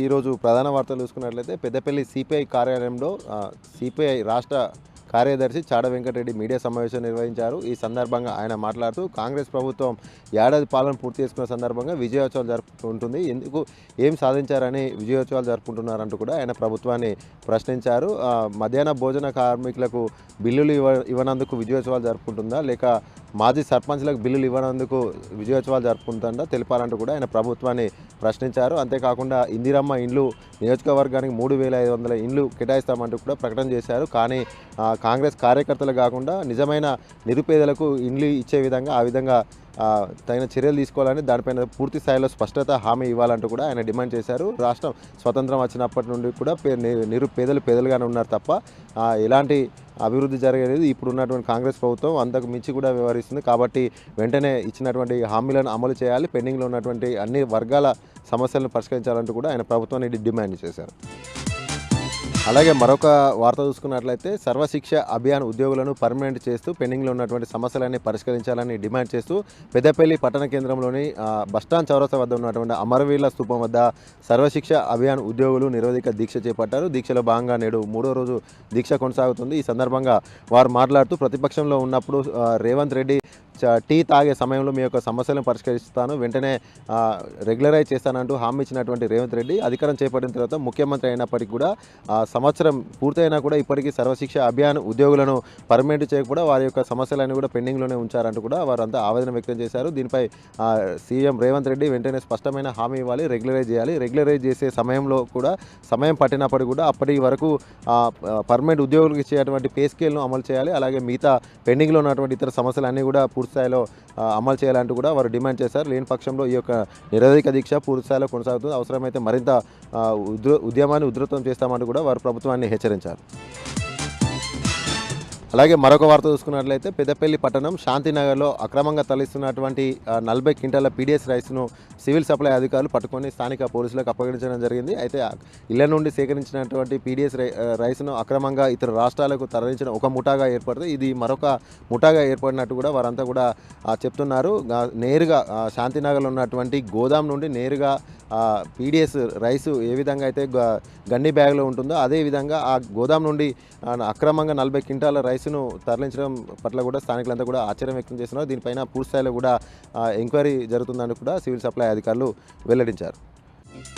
ఈరోజు ప్రధాన వార్తలు చూసుకున్నట్లయితే పెద్దపల్లి సిపిఐ కార్యాలయంలో సిపిఐ రాష్ట్ర కార్యదర్శి చాడ వెంకటరెడ్డి మీడియా సమావేశం నిర్వహించారు. ఈ సందర్భంగా ఆయన మాట్లాడుతూ కాంగ్రెస్ ప్రభుత్వం ఏడాది పాలన పూర్తి చేసుకున్న సందర్భంగా విజయోత్సవాలు జరుపుకుంటుంది, ఎందుకు ఏం సాధించారని విజయోత్సవాలు జరుపుకుంటున్నారంటూ కూడా ఆయన ప్రభుత్వాన్ని ప్రశ్నించారు. మధ్యాహ్న భోజన కార్మికులకు బిల్లులు ఇవ్వనందుకు విజయోత్సవాలు జరుపుకుంటుందా, లేక మాజీ సర్పంచ్లకు బిల్లులు ఇవ్వనందుకు విజయోత్సవాలు జరుపుకుంటుందా తెలిపాలంటూ కూడా ఆయన ప్రభుత్వాన్ని ప్రశ్నించారు. అంతేకాకుండా ఇందిరమ్మ ఇండ్లు నియోజకవర్గానికి 3500 ఇండ్లు కేటాయిస్తామంటూ కూడా ప్రకటన చేశారు. కానీ కాంగ్రెస్ కార్యకర్తలు కాకుండా నిజమైన నిరుపేదలకు ఇండ్లు ఇచ్చే విధంగా ఆ విధంగా తగిన చర్యలు తీసుకోవాలని దానిపైన పూర్తి స్థాయిలో స్పష్టత హామీ ఇవ్వాలంటూ కూడా ఆయన డిమాండ్ చేశారు. రాష్ట్రం స్వతంత్రం వచ్చినప్పటి నుండి కూడా నిరుపేదలు పేదలుగానే ఉన్నారు తప్ప ఎలాంటి అభివృద్ధి జరగలేదు. ఇప్పుడు ఉన్నటువంటి కాంగ్రెస్ ప్రభుత్వం అంతకు మించి కూడా వ్యవహరిస్తుంది. కాబట్టి వెంటనే ఇచ్చినటువంటి హామీలను అమలు చేయాలి, పెండింగ్లో ఉన్నటువంటి అన్ని వర్గాల సమస్యలను పరిష్కరించాలంటూ కూడా ఆయన ప్రభుత్వాన్ని డిమాండ్ చేశారు. అలాగే మరొక వార్త చూసుకున్నట్లయితే సర్వశిక్ష అభియాన్ ఉద్యోగులను పర్మనెంట్ చేస్తూ పెండింగ్లో ఉన్నటువంటి సమస్యలన్నీ పరిష్కరించాలని డిమాండ్ చేస్తూ పెద్దపల్లి పట్టణ కేంద్రంలోని బస్టాండ్ చౌరస్తా వద్ద ఉన్నటువంటి అమరవీరుల స్తూపం వద్ద సర్వశిక్ష అభియాన్ ఉద్యోగులు నిరోధిక దీక్ష చేపట్టారు. దీక్షలో భాగంగా నేడు 3వ రోజు దీక్ష కొనసాగుతుంది. ఈ సందర్భంగా వారు మాట్లాడుతూ ప్రతిపక్షంలో ఉన్నప్పుడు రేవంత్ రెడ్డి టీ తాగే సమయంలో మీ యొక్క సమస్యలను పరిష్కరిస్తాను, వెంటనే రెగ్యులరైజ్ చేస్తానంటూ హామీ ఇచ్చినటువంటి రేవంత్ రెడ్డి అధికారం చేపట్టిన తర్వాత ముఖ్యమంత్రి అయినప్పటికీ కూడా సంవత్సరం పూర్తయినా కూడా ఇప్పటికీ సర్వశిక్ష అభియాన్ ఉద్యోగులను పర్మనెంట్ చేయకుండా వారి యొక్క సమస్యలన్నీ కూడా పెండింగ్లోనే ఉంచారంటూ కూడా వారంతా ఆవేదన వ్యక్తం చేశారు. దీనిపై సీఎం రేవంత్ రెడ్డి వెంటనే స్పష్టమైన హామీ ఇవ్వాలి, రెగ్యులరైజ్ చేయాలి. రెగ్యులరైజ్ చేసే సమయంలో కూడా సమయం పట్టినప్పటికీ కూడా అప్పటి వరకు పర్మనెంట్ ఉద్యోగులకు ఇచ్చేటువంటి పే స్కేల్ను అమలు చేయాలి. అలాగే మిగతా పెండింగ్లో ఉన్నటువంటి ఇతర సమస్యలన్నీ కూడా పూర్తి స్థాయిలో అమలు చేయాలంటూ కూడా వారు డిమాండ్ చేశారు. లేని పక్షంలో ఈ యొక్క నిరోధిక దీక్ష పూర్తి స్థాయిలో కొనసాగుతుంది, అవసరమైతే మరింత ఉద్యమాన్ని ఉధృతం చేస్తామంటూ కూడా వారు ప్రభుత్వాన్ని హెచ్చరించారు. అలాగే మరొక వార్త చూసుకున్నట్లయితే పెద్దపల్లి పట్టణం శాంతినగర్లో అక్రమంగా తరలిస్తున్నటువంటి 40 క్వింటాల పీడిఎస్ రైస్ను సివిల్ సప్లై అధికారులు పట్టుకొని స్థానిక పోలీసులకు అప్పగించడం జరిగింది. అయితే ఇళ్ల నుండి సేకరించినటువంటి పీడిఎస్ రైస్ను అక్రమంగా ఇతర రాష్ట్రాలకు తరలించిన ఒక ముఠాగా ఏర్పడుతుంది. ఇది మరొక ముఠాగా ఏర్పడినట్టు కూడా వారంతా కూడా చెప్తున్నారు. నేరుగా శాంతినగర్లో ఉన్నటువంటి గోదాం నుండి నేరుగా పీడిఎస్ రైసు ఏ విధంగా అయితే గన్ని బ్యాగ్లో ఉంటుందో అదేవిధంగా ఆ గోదాం నుండి అక్రమంగా 40 క్వింటాల రైసును తరలించడం పట్ల కూడా స్థానికులంతా కూడా ఆశ్చర్యం వ్యక్తం చేస్తున్నారు. దీనిపైన పూర్తి స్థాయిలో కూడా ఎంక్వైరీ జరుగుతుందని కూడా సివిల్ సప్లై అధికారులు వెల్లడించారు.